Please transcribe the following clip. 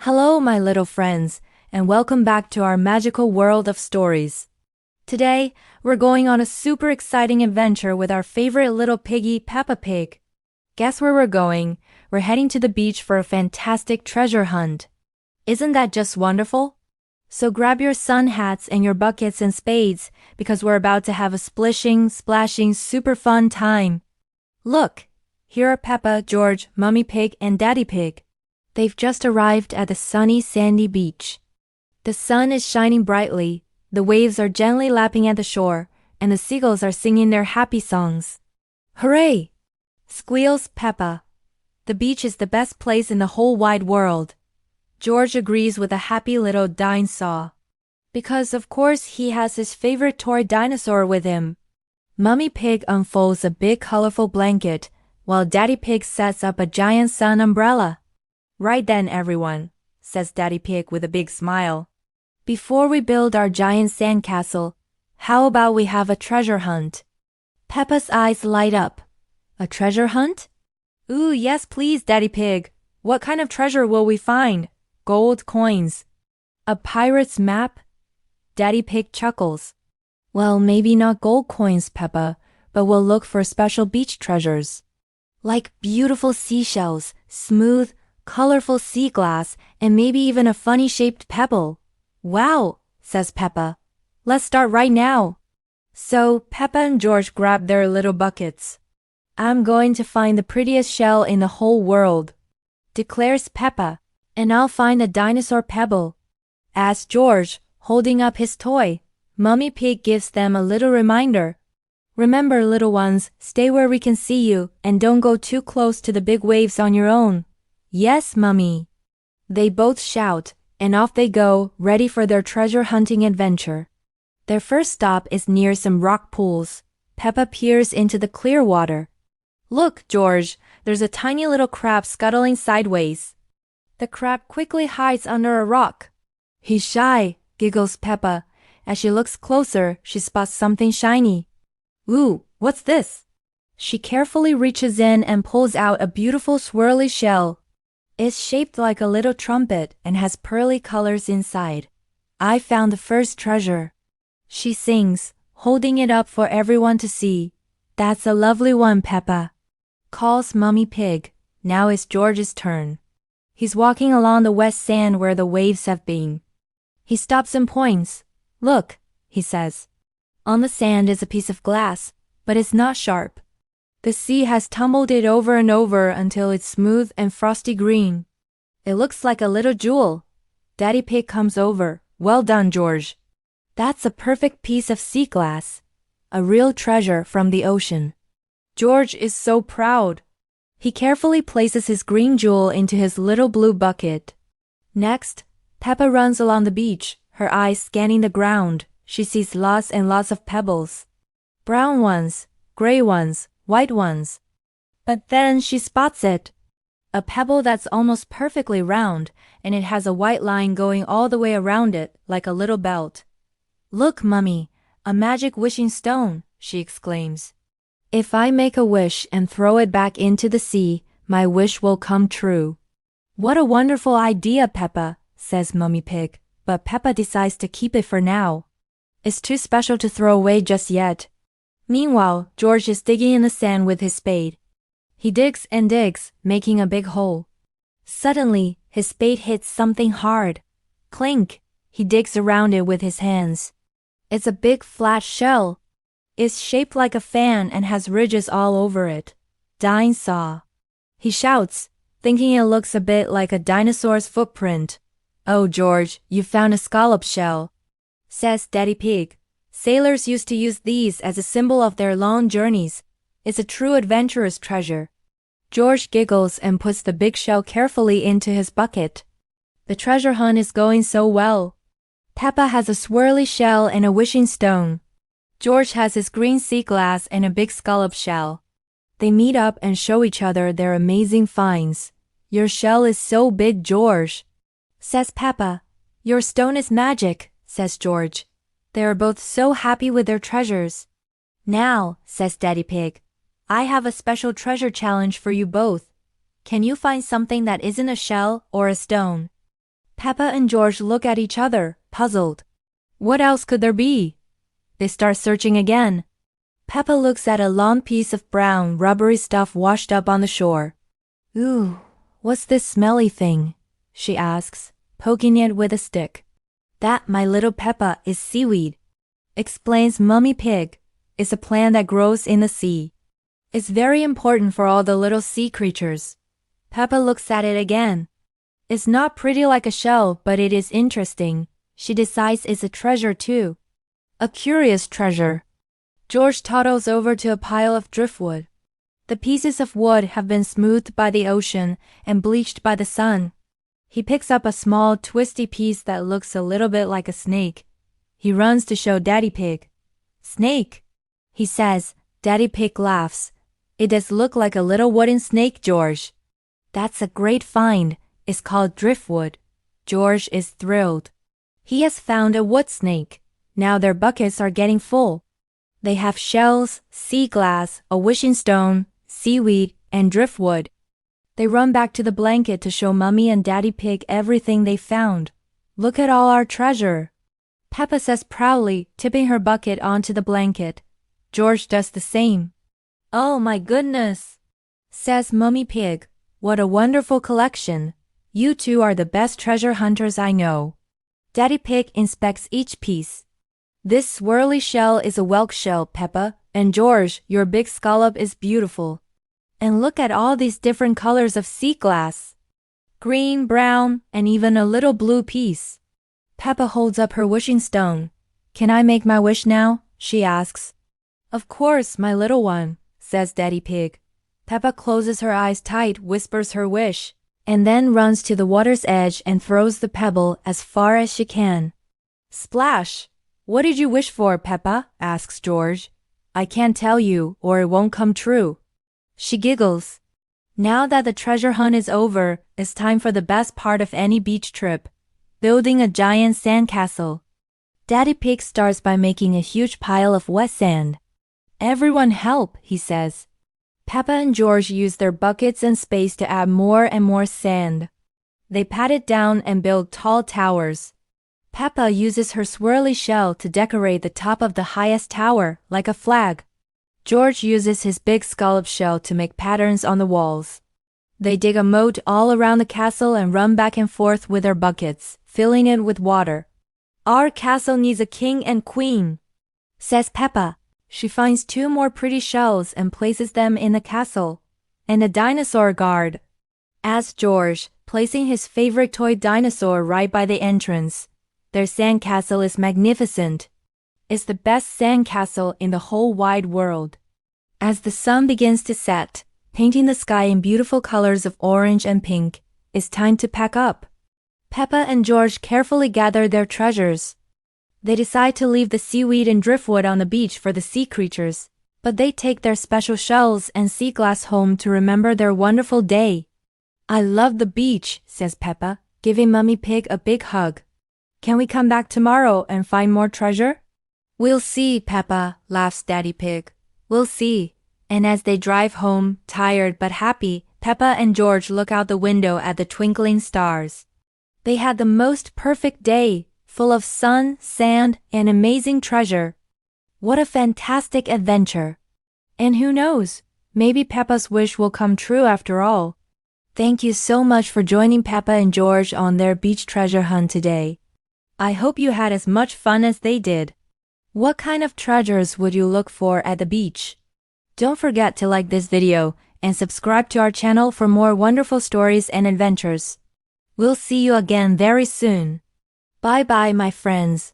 Hello, my little friends, and welcome back to our magical world of stories. Today, we're going on a super exciting adventure with our favorite little piggy, Peppa Pig. Guess where we're going? We're heading to the beach for a fantastic treasure hunt. Isn't that just wonderful? So grab your sun hats and your buckets and spades, because we're about to have a splashing, super fun time. Look, here are Peppa, George, Mummy Pig, and Daddy Pig. They've just arrived at the sunny, sandy beach. The sun is shining brightly, the waves are gently lapping at the shore, and the seagulls are singing their happy songs. Hooray! Squeals Peppa. The beach is the best place in the whole wide world. George agrees with a happy little dinosaur. Because of course he has his favorite toy dinosaur with him. Mummy Pig unfolds a big colorful blanket, while Daddy Pig sets up a giant sun umbrella. Right then, everyone, says Daddy Pig with a big smile. Before we build our giant sandcastle, how about we have a treasure hunt? Peppa's eyes light up. A treasure hunt? Ooh, yes please, Daddy Pig. What kind of treasure will we find? Gold coins. A pirate's map? Daddy Pig chuckles. Well, maybe not gold coins, Peppa, but we'll look for special beach treasures. Like beautiful seashells, smooth, colorful sea glass, and maybe even a funny-shaped pebble. Wow, says Peppa. Let's start right now. So Peppa and George grab their little buckets. I'm going to find the prettiest shell in the whole world, declares Peppa, and I'll find a dinosaur pebble. As George, holding up his toy, Mummy Pig gives them a little reminder. Remember, little ones, stay where we can see you, and don't go too close to the big waves on your own. Yes, Mummy. They both shout, and off they go, ready for their treasure hunting adventure. Their first stop is near some rock pools. Peppa peers into the clear water. Look, George, there's a tiny little crab scuttling sideways. The crab quickly hides under a rock. He's shy, giggles Peppa. As she looks closer, she spots something shiny. Ooh, what's this? She carefully reaches in and pulls out a beautiful swirly shell. It's shaped like a little trumpet and has pearly colors inside. I found the first treasure. She sings, holding it up for everyone to see. That's a lovely one, Peppa, calls Mummy Pig. Now it's George's turn. He's walking along the wet sand where the waves have been. He stops and points. Look, he says. On the sand is a piece of glass, but it's not sharp. The sea has tumbled it over and over until it's smooth and frosty green. It looks like a little jewel. Daddy Pig comes over. Well done, George. That's a perfect piece of sea glass. A real treasure from the ocean. George is so proud. He carefully places his green jewel into his little blue bucket. Next, Peppa runs along the beach, her eyes scanning the ground. She sees lots and lots of pebbles. Brown ones, gray ones, white ones. But then she spots it. A pebble that's almost perfectly round, and it has a white line going all the way around it, like a little belt. Look, Mummy, a magic wishing stone, she exclaims. If I make a wish and throw it back into the sea, my wish will come true. What a wonderful idea, Peppa, says Mummy Pig, but Peppa decides to keep it for now. It's too special to throw away just yet. Meanwhile, George is digging in the sand with his spade. He digs and digs, making a big hole. Suddenly, his spade hits something hard. Clink! He digs around it with his hands. It's a big flat shell. It's shaped like a fan and has ridges all over it. Dinosaur. He shouts, thinking it looks a bit like a dinosaur's footprint. Oh, George, you found a scallop shell, says Daddy Pig. Sailors used to use these as a symbol of their long journeys. It's a true adventurer's treasure. George giggles and puts the big shell carefully into his bucket. The treasure hunt is going so well. Peppa has a swirly shell and a wishing stone. George has his green sea glass and a big scallop shell. They meet up and show each other their amazing finds. Your shell is so big, George, says Peppa. Your stone is magic, says George. They are both so happy with their treasures. Now, says Daddy Pig, I have a special treasure challenge for you both. Can you find something that isn't a shell or a stone? Peppa and George look at each other, puzzled. What else could there be? They start searching again. Peppa looks at a long piece of brown, rubbery stuff washed up on the shore. Ooh, what's this smelly thing? She asks, poking it with a stick. That, my little Peppa, is seaweed, explains Mummy Pig. It's a plant that grows in the sea. It's very important for all the little sea creatures. Peppa looks at it again. It's not pretty like a shell, but it is interesting. She decides it's a treasure too. A curious treasure. George toddles over to a pile of driftwood. The pieces of wood have been smoothed by the ocean and bleached by the sun. He picks up a small, twisty piece that looks a little bit like a snake. He runs to show Daddy Pig. Snake, he says. Daddy Pig laughs. It does look like a little wooden snake, George. That's a great find. It's called driftwood. George is thrilled. He has found a wood snake. Now their buckets are getting full. They have shells, sea glass, a wishing stone, seaweed, and driftwood. They run back to the blanket to show Mummy and Daddy Pig everything they found. Look at all our treasure, Peppa says proudly, tipping her bucket onto the blanket. George does the same. Oh my goodness, says Mummy Pig. What a wonderful collection. You two are the best treasure hunters I know. Daddy Pig inspects each piece. This swirly shell is a whelk shell, Peppa, and George, your big scallop is beautiful. And look at all these different colors of sea glass. Green, brown, and even a little blue piece. Peppa holds up her wishing stone. Can I make my wish now? She asks. Of course, my little one, says Daddy Pig. Peppa closes her eyes tight, whispers her wish, and then runs to the water's edge and throws the pebble as far as she can. Splash! What did you wish for, Peppa? Asks George. I can't tell you, or it won't come true. She giggles. Now that the treasure hunt is over, it's time for the best part of any beach trip, building a giant sandcastle. Daddy Pig starts by making a huge pile of wet sand. Everyone help, he says. Peppa and George use their buckets and spades to add more and more sand. They pat it down and build tall towers. Peppa uses her swirly shell to decorate the top of the highest tower, like a flag. George uses his big scallop shell to make patterns on the walls. They dig a moat all around the castle and run back and forth with their buckets, filling it with water. Our castle needs a king and queen, says Peppa. She finds 2 more pretty shells and places them in the castle. And a dinosaur guard, asks George, placing his favorite toy dinosaur right by the entrance. Their sandcastle is magnificent. It's the best sandcastle in the whole wide world. As the sun begins to set, painting the sky in beautiful colors of orange and pink, it's time to pack up. Peppa and George carefully gather their treasures. They decide to leave the seaweed and driftwood on the beach for the sea creatures, but they take their special shells and sea glass home to remember their wonderful day. I love the beach, says Peppa, giving Mummy Pig a big hug. Can we come back tomorrow and find more treasure? We'll see, Peppa, laughs Daddy Pig. We'll see. And as they drive home, tired but happy, Peppa and George look out the window at the twinkling stars. They had the most perfect day, full of sun, sand, and amazing treasure. What a fantastic adventure. And who knows, maybe Peppa's wish will come true after all. Thank you so much for joining Peppa and George on their beach treasure hunt today. I hope you had as much fun as they did. What kind of treasures would you look for at the beach? Don't forget to like this video and subscribe to our channel for more wonderful stories and adventures. We'll see you again very soon. Bye bye, my friends.